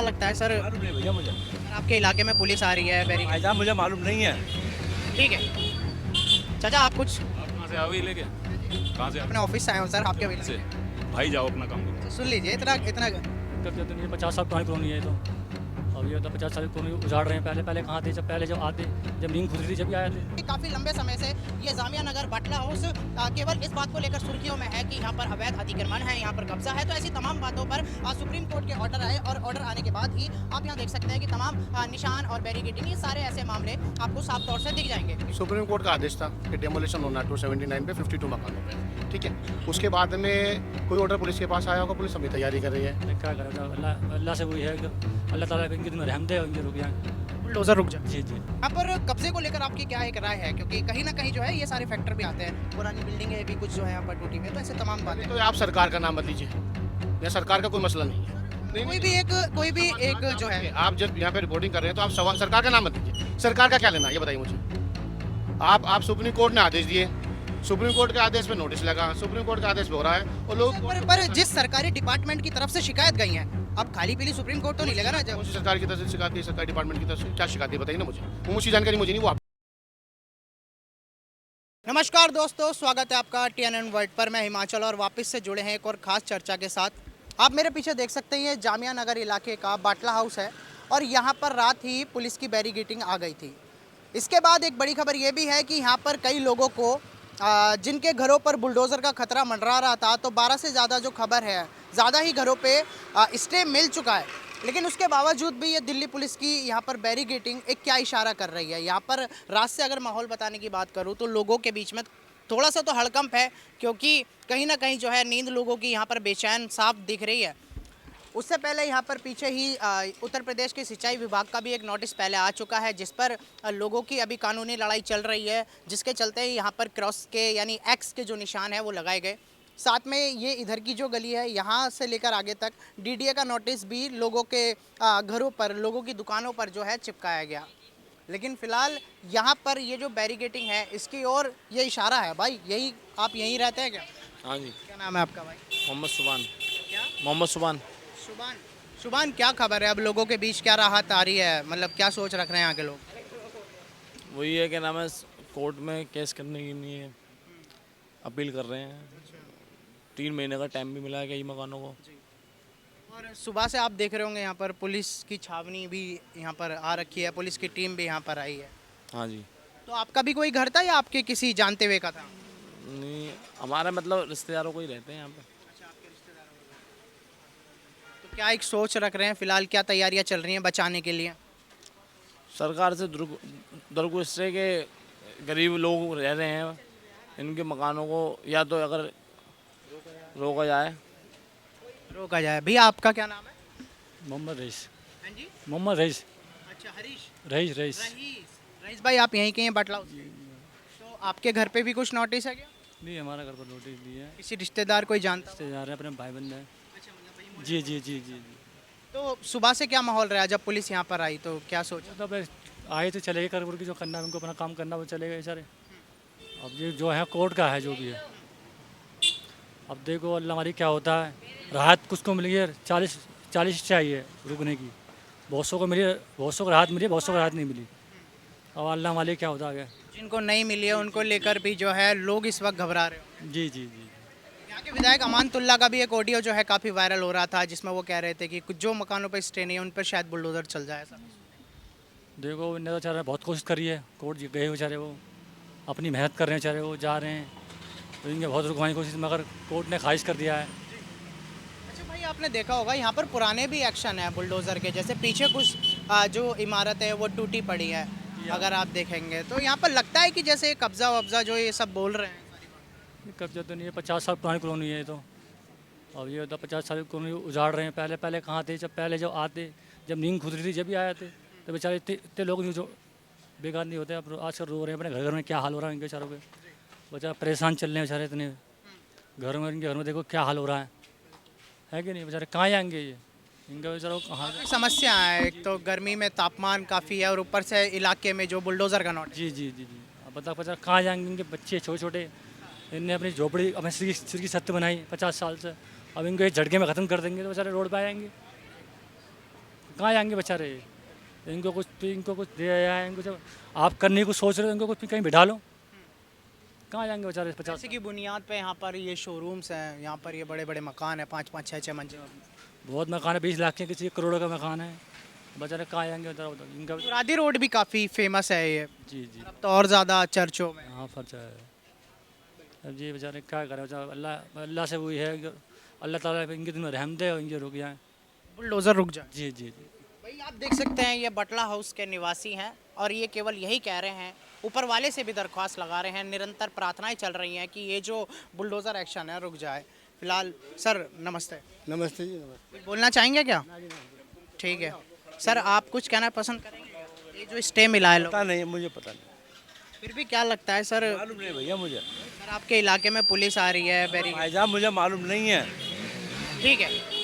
लगता है सर? मालूम नहीं भैया मुझे। आपके इलाके में पुलिस आ रही है बैरी भाईजान मुझे मालूम नहीं है। ठीक है चाचा, आप कुछ आप कहाँ से आओ ये लेके? कहाँ से अपने ऑफिस से आए हो सर आपके से? वजह भाई जाओ अपना काम करो। से सुन लीजिए, इतना इतना कब्जा तो नहीं है, 50 साल पुरानी कॉलोनी है ये तो। अब ये तो 50 साल की कॉलोनी उजाड़ रहे हैं। पहले पहले कहाँ थे? जब आते, जब नींद खुद रही थी जब भी आए थे। काफी लंबे समय से ये जामिया नगर बाटला हाउस केवल इस बात को लेकर सुर्खियों में है कि यहाँ पर अवैध अतिक्रमण है, यहाँ पर कब्जा है। तो ऐसी तमाम बातों पर सुप्रीम कोर्ट के ऑर्डर आए और ऑर्डर आने के बाद ही आप यहाँ देख सकते हैं कि तमाम निशान और बैरिकेडिंग, ये सारे ऐसे मामले आपको साफ तौर से दिख जाएंगे। सुप्रीम कोर्ट का आदेश था कि डेमोलिशन होना 279 पे 52 मकानों पे, ठीक है। उसके बाद में कोई ऑर्डर पुलिस के पास आया होगा, पुलिस अभी तैयारी कर रही है। क्या करें, अल्लाह अल्लाह से वही है कि अल्लाह ताला इनकी दिन रहमत है, इनके रुक जाए। बुलडोजर रुक जाए। जी जी। यहाँ पर कब्जे को लेकर आपकी क्या एक राय है? क्योंकि कहीं ना कहीं जो है ये सारे फैक्टर भी आते हैं, पुरानी बिल्डिंग है भी कुछ जो है यहाँ पर टूटी हुई है, तो ऐसे तमाम बातें। तो आप सरकार का नाम मत लीजिए, यह सरकार का कोई मसला नहीं है। कोई भी एक जो है, आप जब यहाँ पे रिपोर्टिंग कर रहे हैं तो आप सरकार का नाम मत लीजिए। सरकार का क्या लेना, ये बताइए मुझे। आप सुप्रीम कोर्ट ने आदेश दिए, सुप्रीम कोर्ट के आदेश पे नोटिस लगा, सुप्रीम कोर्ट का आदेश पे हो रहा है और लोग पर जिस सरकारी डिपार्टमेंट की तरफ से शिकायत गई है, अब खाली पीली सुप्रीम कोर्ट तो नहीं लगा ना जब। कौन सी सरकार की तरफ से शिकायत की, सरकारी डिपार्टमेंट की तरफ से क्या शिकायत है बताइए ना मुझे। वो मुझे जानकारी मुझे नहीं, वो आप। नमस्कार दोस्तों, स्वागत है आपका TNN वर्ल्ड पर। मैं हिमाचल और वापस से जुड़े हैं एक और ख़ास चर्चा के साथ। आप मेरे पीछे देख सकते हैं ये जामिया नगर इलाके का बाटला हाउस है और यहाँ पर रात ही पुलिस की बैरिकेडिंग आ गई थी। इसके बाद एक बड़ी खबर ये भी है कि यहाँ पर कई लोगों को जिनके घरों पर बुलडोज़र का खतरा मंडरा रहा था, तो 12 से ज़्यादा जो खबर है, ज़्यादा ही घरों पे स्टे मिल चुका है। लेकिन उसके बावजूद भी ये दिल्ली पुलिस की यहाँ पर बैरिकेडिंग एक क्या इशारा कर रही है? यहाँ पर रात से अगर माहौल बताने की बात करूँ तो लोगों के बीच में थोड़ा सा तो हड़कंप है, क्योंकि कहीं ना कहीं जो है नींद लोगों की यहाँ पर बेचैन साफ दिख रही है। उससे पहले यहाँ पर पीछे ही उत्तर प्रदेश के सिंचाई विभाग का भी एक नोटिस पहले आ चुका है, जिस पर लोगों की अभी कानूनी लड़ाई चल रही है, जिसके चलते यहाँ पर क्रॉस के यानी एक्स के जो निशान है वो लगाए गए। साथ में ये इधर की जो गली है यहाँ से लेकर आगे तक DDA का नोटिस भी लोगों के घरों पर, लोगों की दुकानों पर जो है चिपकाया गया। लेकिन फ़िलहाल यहाँ पर ये जो बैरिकेडिंग है इसकी ओर ये इशारा है। भाई यही आप यहीं रहते हैं क्या? हाँ जी। क्या नाम है आपका भाई? मोहम्मद सुबान। क्या? मोहम्मद सुबान। शुभान। शुभान, क्या खबर है? अब लोगों के बीच क्या राहत आ रही है? मतलब क्या सोच रख रहे हैं यहाँ के लोग? वही है कि नाम है, कोर्ट में केस करने के लिए अपील कर रहे हैं। 3 महीने का टाइम भी मिला है कई मकानों को। और सुबह से आप देख रहे होंगे यहाँ पर पुलिस की छावनी भी यहाँ पर आ रखी है, पुलिस की टीम भी यहाँ पर आई है। हाँ जी। तो आपका भी कोई घर था या आपके किसी जानते हुए का था? नहीं, हमारे मतलब रिश्तेदारों को ही रहते हैं यहाँ पे। तो क्या एक सोच रख रहे हैं फिलहाल, क्या तैयारियाँ चल रही हैं बचाने के लिए? सरकार से दरगुस्से के गरीब लोग रह रहे हैं, इनके मकानों को या तो अगर रोका जाए। रोका जाए। भैया आपका क्या नाम है? मोहम्मद रईस। हाँ जी। मोहम्मद रईस। अच्छा, हरीश। Rice rice. रईस भाई, आप यहीं के हैं बाटला हाउस? तो आपके घर पे भी कुछ नोटिस है क्या? नहीं, हमारा घर पर नोटिस दिए हैं। किसी रिश्तेदार कोई जानता? रिश्तेदार हैं, अपने भाई बंद हैं। जी जी जी जी जी। तो सुबह से क्या माहौल रहा जब पुलिस यहाँ पर आई, तो क्या सोचा? मतलब आए तो चले कर की जो करना है उनको अपना काम करना, वो चले गए सारे। अब ये जो है कोर्ट का है जो भी है। अब देखो अल्लाह हमारी क्या होता है। राहत कुछ को मिली है, 40 चाहिए रुकने की। बहुत सौ को मिली, बहुत सौ को राहत मिली, बहुत सौ को राहत नहीं मिली। अब अल्लाह हमारे क्या होता है। जिनको नहीं मिली है उनको लेकर भी जो है लोग इस वक्त घबरा रहे हो। जी जी जी। यहाँ के विधायक अमानतुल्लाह का भी एक ऑडियो जो है काफ़ी वायरल हो रहा था, जिसमें वो कह रहे थे कि कुछ जो मकानों पर स्टे नहीं है उन पर शायद बुलडोजर चल जाए। ऐसा देखो इन्हें तो बेचारे बहुत कोशिश करी है, कोर्ट गए बेचारे, वो अपनी मेहनत कर रहे हैं बेचारे, वो जा रहे हैं। तो इनके बहुत रुकवाने की कोशिश, मगर कोर्ट ने खारिज कर दिया है। अच्छा भाई, आपने देखा होगा यहाँ पर पुराने भी एक्शन है बुलडोज़र के, जैसे पीछे कुछ जो इमारत है वो टूटी पड़ी है, अगर आप देखेंगे तो यहाँ पर लगता है कि जैसे कब्जा वब्जा जो ये सब बोल रहे हैं। कब्जा तो नहीं है, 50 साल पुरानी कॉलोनी है ये तो। अब ये तो 50 साल की कॉलोनी उजाड़ रहे हैं। पहले पहले कहाँ थे? जब आते, जब नींद खुद रही थी जब भी आए थे, तो बेचारे इतने लोग नहीं जो बेकार नहीं होते। अब आजकल रो रहे हैं, अपने घर घर में क्या हाल हो रहा है इनके बेचारों के। बेचारा परेशान चल रहे हैं बेचारे, इतने घरों में, इनके घर में देखो क्या हाल हो रहा है कि नहीं? बेचारे कहाँ जाएंगे ये, इनका बेचारों कहाँ। समस्या है, एक तो गर्मी में तापमान काफ़ी है और ऊपर से इलाके में जो बुलडोज़र का नोट। जी जी जी जी। अब बता बेचारा कहाँ जाएंगे, इनके बच्चे छोटे छोटे, इनने अपनी झोपड़ी अपने सिर की छत बनाई 50 साल से। अब इनको एक झटके में ख़त्म कर देंगे तो बेचारे रोड पे आ जाएंगे। कहाँ जाएंगे बेचारे? इनको कुछ दिया जाए, इनको जब आप करने को सोच रहे हो इनको कुछ कहीं बिठा लो, कहाँ जाएंगे बेचारे 50? जैसे की बुनियाद पे यहाँ पर ये शोरूम्स हैं, यहाँ पर ये बड़े बड़े मकान है, 5-5 6-6 मंजिल। बहुत मकान है, 20 लाख के, किसी 1 करोड़ का मकान है, बेचारे कहाँ जाएंगे बताओ? इनका मुरादी रोड भी काफ़ी फेमस है ये, जी जी अब तो और ज़्यादा चर्चों में। हाँ खर्चा है। अब जी बेचारे क्या करें, बेचारा अल्लाह अल्लाह से वही है कि अल्लाह ताला इनके दिन में रहम दे और इनके रुक जाए। बुलडोज़र रुक जाए। जी जी जी। भाई आप देख सकते हैं ये बटला हाउस के निवासी हैं और ये केवल यही कह रहे हैं, ऊपर वाले से भी दरख्वास्त लगा रहे हैं, निरंतर प्रार्थनाएं चल रही हैं कि ये जो बुलडोज़र एक्शन है रुक जाए। फिलहाल सर नमस्ते। नमस्ते जी, नमस्ते। कुछ बोलना चाहेंगे क्या? ठीक है सर, आप कुछ कहना पसंद करेंगे? ये जो स्टे मिला है लोग, पता नहीं, मुझे पता नहीं, फिर भी क्या लगता है सर? मालूम नहीं भैया मुझे। सर आपके इलाके में पुलिस आ रही है, बैरिकेड, भाईजान मुझे मालूम नहीं है। ठीक है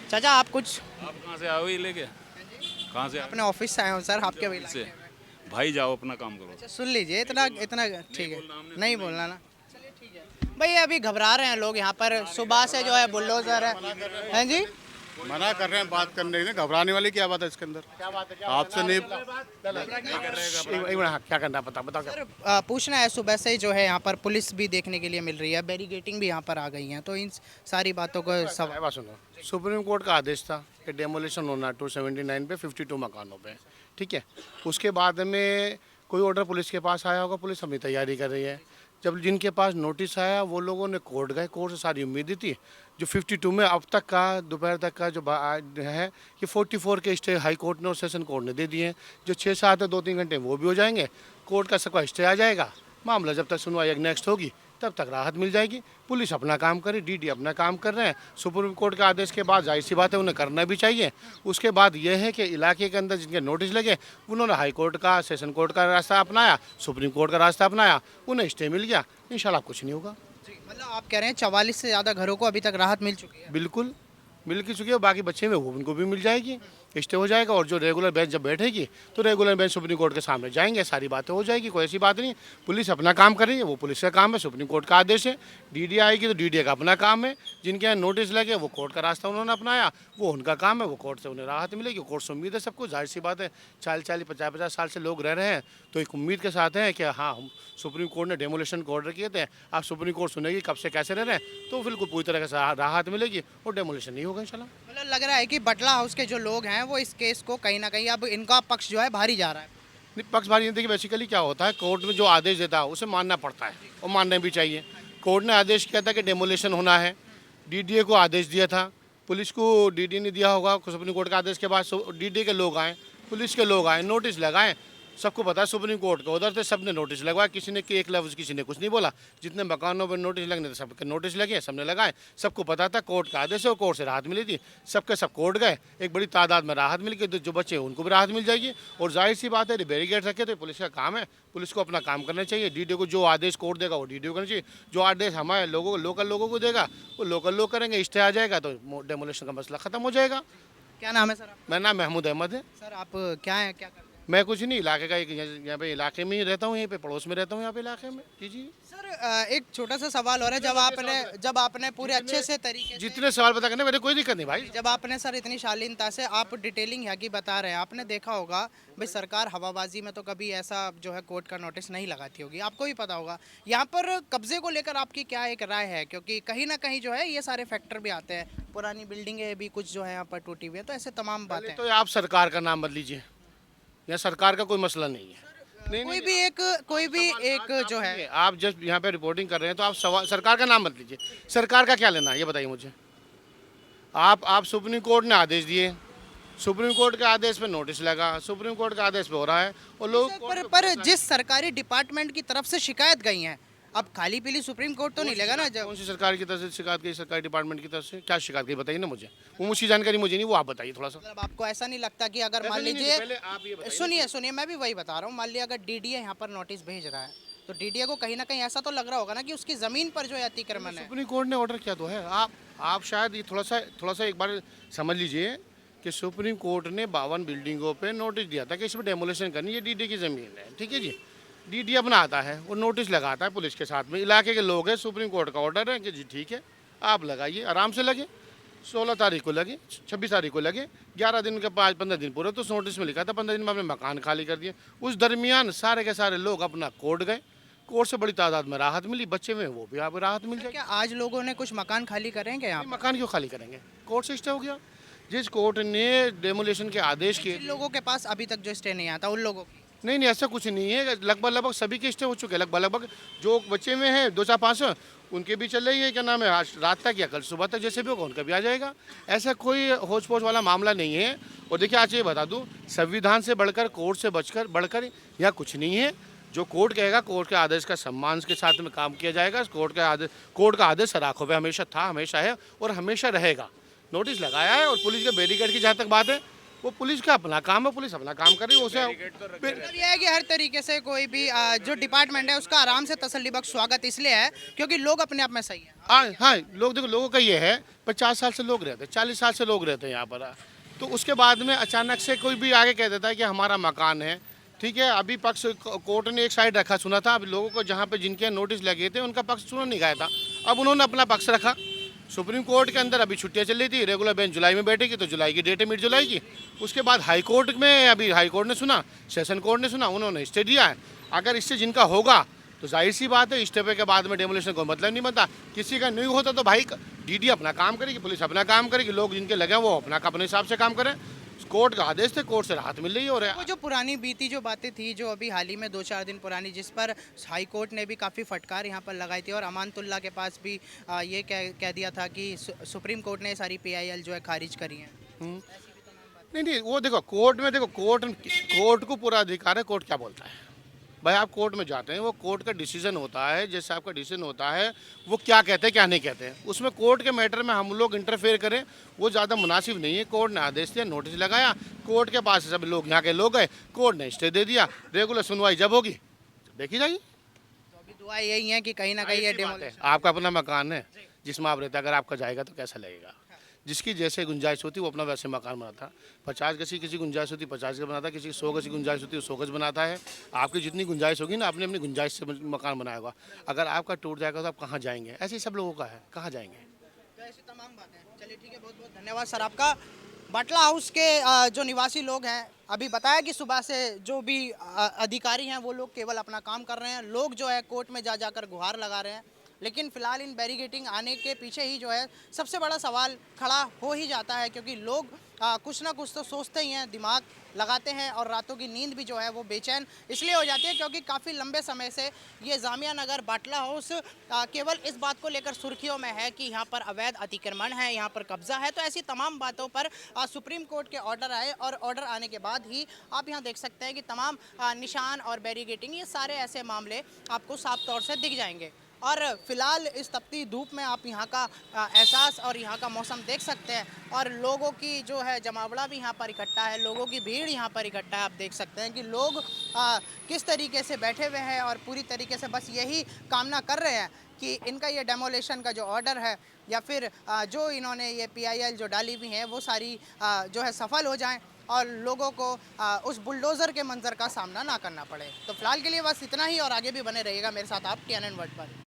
चाचा आप कुछ आप कहाँ से आए हो ये लेके? कहाँ से आए अपने ऑफिस से आए हो सर? आपके हो? इलाके से में। भाई जाओ अपना काम करो। अच्छा, सुन लीजिए, इतना इतना ठीक है, नहीं बोलना ना, चलिए ठीक है। भाई अभी घबरा रहे हैं लोग यहाँ पर, सुबह से जो है बुलडोज़र है जी। मना कर रहे हैं बात करने के, घबराने वाली क्या बात है इसके अंदर? आपसे नहीं क्या करना पता बताओ। सर पूछना है, सुबह से जो है यहाँ पर पुलिस भी देखने के लिए मिल रही है, बैरिकेडिंग भी यहाँ पर आ गई है, तो इन सारी बातों को सवाल। बात सुनो, सुप्रीम कोर्ट का आदेश था कि डेमोलिशन होना 279 पे 52 मकानों पे, ठीक है। उसके बाद में कोई ऑर्डर पुलिस के पास आया होगा, पुलिस अपनी तैयारी कर रही है। जब जिनके पास नोटिस आया वो लोगों ने कोर्ट गए, कोर्ट से सारी उम्मीद थी। जो 52 में अब तक का दोपहर तक का जो है ये 44 के स्टे हाई कोर्ट ने और सेशन कोर्ट ने दे दिए हैं। जो 6-7 या 2-3 घंटे वो भी हो जाएंगे, कोर्ट का सबका स्टे आ जाएगा, मामला जब तक सुनवाई नेक्स्ट होगी तब तक राहत मिल जाएगी। पुलिस अपना काम करे, डीडी अपना काम कर रहे हैं। सुप्रीम कोर्ट के आदेश के बाद जाहिर सी बात है उन्हें करना भी चाहिए। उसके बाद यह है कि इलाके के अंदर जिनके नोटिस लगे उन्होंने हाई कोर्ट का, सेशन कोर्ट का रास्ता अपनाया, सुप्रीम कोर्ट का रास्ता अपनाया, उन्हें स्टे मिल गया, इंशाल्लाह कुछ नहीं होगा। मतलब आप कह रहे हैं 44 से ज़्यादा घरों को अभी तक राहत मिल चुकी है? बिल्कुल मिल की चुकी है, बाकी बच्चे में वो उनको भी मिल जाएगी, स्टे हो जाएगा। और जो रेगुलर बेंच जब बैठेगी तो रेगुलर बेंच सुप्रीम कोर्ट के सामने जाएंगे, सारी बातें हो जाएगी, कोई ऐसी बात नहीं। पुलिस अपना काम कर रही है, वो पुलिस का काम है, सुप्रीम कोर्ट का आदेश है। डीडी आएगी तो डीडी का अपना काम है, जिनके यहाँ नोटिस लगे वो कोर्ट का रास्ता उन्होंने अपनाया, वो उनका काम है, वो कोर्ट से उन्हें राहत मिलेगी। कोर्ट से उम्मीद है सबको, जाहिर सी बात है 40-40 50-50 साल से लोग रह रहे हैं, तो एक उम्मीद के साथ है कि हाँ हम सुप्रीम कोर्ट ने डेमोलिशन को ऑर्डर किए थे, आप सुप्रीम कोर्ट सुनेगी कब से कैसे रह रहे हैं, तो बिल्कुल पूरी तरह से राहत मिलेगी और डेमोलिशन नहीं होगा इंशाल्लाह। मतलब लग रहा है कि बटला हाउस के जो लोग हैं वो इस केस को कहीं ना कहीं अब इनका पक्ष जो है भारी जा रहा है। नहीं, पक्ष भारी नहीं। देखिए बेसिकली क्या होता है, कोर्ट में जो आदेश देता है उसे मानना पड़ता है और मानना भी चाहिए। कोर्ट ने आदेश किया था कि डेमोलिशन होना है, डीडीए को आदेश दिया था, पुलिस को डीडी ने दिया होगा। सुप्रीम कोर्ट के आदेश के बाद डीडी के लोग आए, पुलिस के लोग आए, नोटिस लगाए, सबको पता है सुप्रीम कोर्ट का उधर थे, सबने नोटिस लगवाया, किसी ने एक लफ्ज़ किसी ने कुछ नहीं बोला। जितने मकानों पर नोटिस लगने थे सबके नोटिस लगे, सबने लगाए, सबको पता था कोर्ट का आदेश है और कोर्ट से राहत मिली थी, सबके सब कोर्ट गए, एक बड़ी तादाद में राहत मिल गई। तो जो बच्चे उनको भी राहत मिल जाएगी। और जाहिर सी बात है बैरिकेड रखे तो पुलिस का काम है, पुलिस को अपना काम करना चाहिए। डीडी को जो आदेश कोर्ट देगा वो डीडी को करना चाहिए, जो आदेश हमारे लोगों लोकल लोगों को देगा वो लोकल लोग करेंगे, स्टे आ जाएगा तो डेमोलिशन का मसला खत्म हो जाएगा। क्या नाम है सर आपका? मेरा नाम महमूद अहमद है। सर आप क्या है, क्या करते हैं? मैं कुछ नहीं, इलाके का एक यहाँ पे इलाके में ही रहता हूँ, यहीं पे पड़ोस में रहता हूँ, यहाँ पे इलाके में। जी जी सर एक छोटा सा सवाल हो रहा है, जब आपने पूरे अच्छे से तरीके से, जितने सवाल पता करने मेरे कोई दिक्कत नहीं भाई। जब आपने सर इतनी शालीनता से आप डिटेलिंग यहाँ की बता रहे हैं, आपने देखा होगा भाई सरकार हवाबाजी में तो कभी ऐसा जो है कोर्ट का नोटिस नहीं लगाती होगी, आपको भी पता होगा। यहाँ पर कब्जे को लेकर आपकी क्या एक राय है? क्योंकि कहीं ना कहीं जो है ये सारे फैक्टर भी आते हैं, पुरानी बिल्डिंगें भी कुछ जो है यहाँ पर टूटी हुई है, तो ऐसे तमाम बातें। तो आप सरकार का नाम मत लीजिए, यहाँ सरकार का कोई मसला नहीं है। नहीं, कोई भी एक जो है, आप जब यहाँ पे रिपोर्टिंग कर रहे हैं तो आप सरकार का नाम मत लीजिए। सरकार का क्या लेना है ये बताइए मुझे। आप सुप्रीम कोर्ट ने आदेश दिए, सुप्रीम कोर्ट के आदेश पे नोटिस लगा, सुप्रीम कोर्ट के आदेश पे हो रहा है और लोग पर जिस सरकारी डिपार्टमेंट की तरफ से शिकायत गई है, अब खाली पीली सुप्रीम कोर्ट तो नहीं लगा ना। जब कौन सी सरकार की तरफ से शिकायत गई, सरकारी डिपार्टमेंट की तरफ से क्या शिकायत गई बताइए ना मुझे, वो मुझी जानकारी मुझे नहीं, वो आप बताइए थोड़ा सा। मतलब आपको ऐसा नहीं लगता कि अगर मान पहले आप ये लीजिए, बताइए। सुनिए मैं भी वही बता रहा हूँ, मान लिया अगर डीडीए यहाँ पर नोटिस भेज रहा है तो डीडीए को कहीं ना कहीं ऐसा तो लग रहा होगा ना कि उसकी जमीन पर जो है अतिक्रमण है। सुप्रीम कोर्ट ने ऑर्डर किया तो है। आप शायद ये थोड़ा सा एक बार समझ लीजिए कि सुप्रीम कोर्ट ने 52 बिल्डिंगों पे नोटिस दिया था कि इसमें डेमोलिशन करनी, ये डीडी की ज़मीन है, ठीक है जी। डीडी अपना आता है, वो नोटिस लगाता है पुलिस के साथ में, इलाके के लोग हैं, सुप्रीम कोर्ट का ऑर्डर है कि जी ठीक है आप लगाइए, आराम से लगे, 16 तारीख को लगे, 26 तारीख को लगे, 11 दिन के 5-15 दिन पूरे, तो उस नोटिस में लिखा था 15 दिन में अपने मकान खाली कर दिए। उस दरमियान सारे के सारे लोग अपना कोर्ट गए, कोर्ट से बड़ी तादाद में राहत मिली, बच्चे में वो भी आप राहत मिल जाएगी। क्या आज लोगों ने कुछ मकान खाली करेंगे यहाँ नहीं, मकान क्यों खाली करेंगे, कोर्ट से स्टे हो गया। जिस कोर्ट ने डेमोलिशन के आदेश किए, जिन लोगों के पास अभी तक जो स्टे नहीं आता उन लोगों की नहीं ऐसा कुछ नहीं है, लगभग सभी के स्टे हो चुके हैं, लगभग जो बच्चे में है 2-4-5 उनके भी चल रही है, क्या नाम है, आज रात तक या कल सुबह तक जैसे भी होगा उनका भी आ जाएगा। ऐसा कोई होच पोच वाला मामला नहीं है। और देखिए आज ये बता दूं, संविधान से बढ़कर, कोर्ट से बढ़कर यहाँ कुछ नहीं है। जो कोर्ट कहेगा, कोर्ट के आदेश का सम्मान के साथ में काम किया जाएगा। कोर्ट का आदेश सराखों पे हमेशा था, हमेशा है और हमेशा रहेगा। नोटिस लगाया है और पुलिस के बैरिकेड की जहाँ तक बात है, वो पुलिस का अपना काम है, पुलिस अपना काम कर रही है। उसे मतलब ये है कि हर तरीके से कोई भी जो डिपार्टमेंट है उसका आराम से तसल्ली बख्श स्वागत इसलिए है क्योंकि लोग अपने आप में सही है। हाँ, लोग देखो, लोगों का ये है 50 साल से लोग रहते हैं, 40 साल से लोग रहते हैं यहाँ पर। तो उसके बाद में अचानक से कोई भी आगे कह देता है कि हमारा मकान है, ठीक है। अभी पक्ष कोर्ट ने एक साइड रखा, सुना था। अभी लोगों को जहाँ पे जिनके नोटिस लगे थे उनका पक्ष सुना नहीं गया था, अब उन्होंने अपना पक्ष रखा। सुप्रीम कोर्ट के अंदर अभी छुट्टियां चल रही थी, रेगुलर बेंच जुलाई में बैठेगी, तो जुलाई की डेट है, मिड जुलाई की। उसके बाद हाई कोर्ट में, अभी हाई कोर्ट ने सुना, सेशन कोर्ट ने सुना, उन्होंने स्टे दिया है। अगर इससे जिनका होगा तो जाहिर सी बात है, स्टे पे के बाद में डेमोलिशन को मतलब नहीं बनता। किसी का नहीं होता तो भाई डीडी अपना काम करेगी, पुलिस अपना काम करेगी, लोग जिनके लगे वो अपने हिसाब से काम करें। कोर्ट का आदेश थे, कोर्ट से राहत मिल रही है। और वो जो पुरानी बीती जो बातें थी, जो अभी हाल ही में 2-4 दिन पुरानी, जिस पर हाई कोर्ट ने भी काफ़ी फटकार यहाँ पर लगाई थी और अमानतुल्लाह के पास भी ये कह दिया था कि सुप्रीम कोर्ट ने सारी PIL जो है खारिज करी है। नहीं, वो देखो कोर्ट में, देखो कोर्ट को पूरा अधिकार है। कोर्ट क्या बोलता है भाई, आप कोर्ट में जाते हैं, वो कोर्ट का डिसीजन होता है। जैसे आपका डिसीजन होता है, वो क्या कहते हैं क्या नहीं कहते हैं, उसमें कोर्ट के मैटर में हम लोग इंटरफेयर करें वो ज़्यादा मुनासिब नहीं है। कोर्ट ने आदेश दिया, नोटिस लगाया, कोर्ट के पास सब लोग, यहाँ के लोग गए, कोर्ट ने स्टे दे दिया। रेगुलर सुनवाई जब होगी देखी जाएगी। तो अभी दुआ यही है कि कहीं ना कहीं ये डेमोलिशन, आपका अपना मकान है जिसमें आप रहते हैं, अगर आपका जाएगा तो कैसा लगेगा। जिसकी जैसे गुंजाइश होती है वो अपना वैसे मकान बनाता है। 50 गज की किसी गुंजाइश होती है 50 गज बनाता है, किसी की 100 गज की गुंजाइश होती है 100 गज बनाता है। आपकी जितनी गुंजाइश होगी ना, आपने अपनी गुंजाइश से मकान बनाया होगा। अगर आपका टूट जाएगा तो आप कहाँ जाएंगे, ऐसे ही सब लोगों का है, कहाँ जाएंगे। तो ऐसी तमाम बातें। चलिए ठीक है, बहुत बहुत धन्यवाद सर आपका। बाटला हाउस के जो निवासी लोग हैं, अभी बताया कि सुबह से जो भी अधिकारी हैं वो लोग केवल अपना काम कर रहे हैं। लोग जो है कोर्ट में जाकर गुहार लगा रहे हैं, लेकिन फिलहाल इन बैरिकेटिंग आने के पीछे ही जो है सबसे बड़ा सवाल खड़ा हो ही जाता है, क्योंकि लोग कुछ ना कुछ तो सोचते ही हैं, दिमाग लगाते हैं और रातों की नींद भी जो है वो बेचैन इसलिए हो जाती है क्योंकि काफ़ी लंबे समय से ये जामिया नगर बाटला हाउस केवल इस बात को लेकर सुर्खियों में है कि यहाँ पर अवैध अतिक्रमण है, यहाँ पर कब्जा है। तो ऐसी तमाम बातों पर सुप्रीम कोर्ट के ऑर्डर आए और ऑर्डर आने के बाद ही आप यहाँ देख सकते हैं कि तमाम निशान और बैरिकेटिंग, ये सारे ऐसे मामले आपको साफ तौर से दिख जाएंगे। और फिलहाल इस तपती धूप में आप यहाँ का एहसास और यहाँ का मौसम देख सकते हैं और लोगों की जो है जमावड़ा भी यहाँ पर इकट्ठा है, लोगों की भीड़ यहाँ पर इकट्ठा है। आप देख सकते हैं कि लोग किस तरीके से बैठे हुए हैं और पूरी तरीके से बस यही कामना कर रहे हैं कि इनका ये डेमोलिशन का जो ऑर्डर है या फिर जो इन्होंने ये PIL जो डाली हुई हैं वो सारी जो है सफल हो जाएं और लोगों को उस बुलडोज़र के मंजर का सामना ना करना पड़े। तो फिलहाल के लिए बस इतना ही और आगे भी बने रहिएगा मेरे साथ आप TNN वर्ल्ड पर।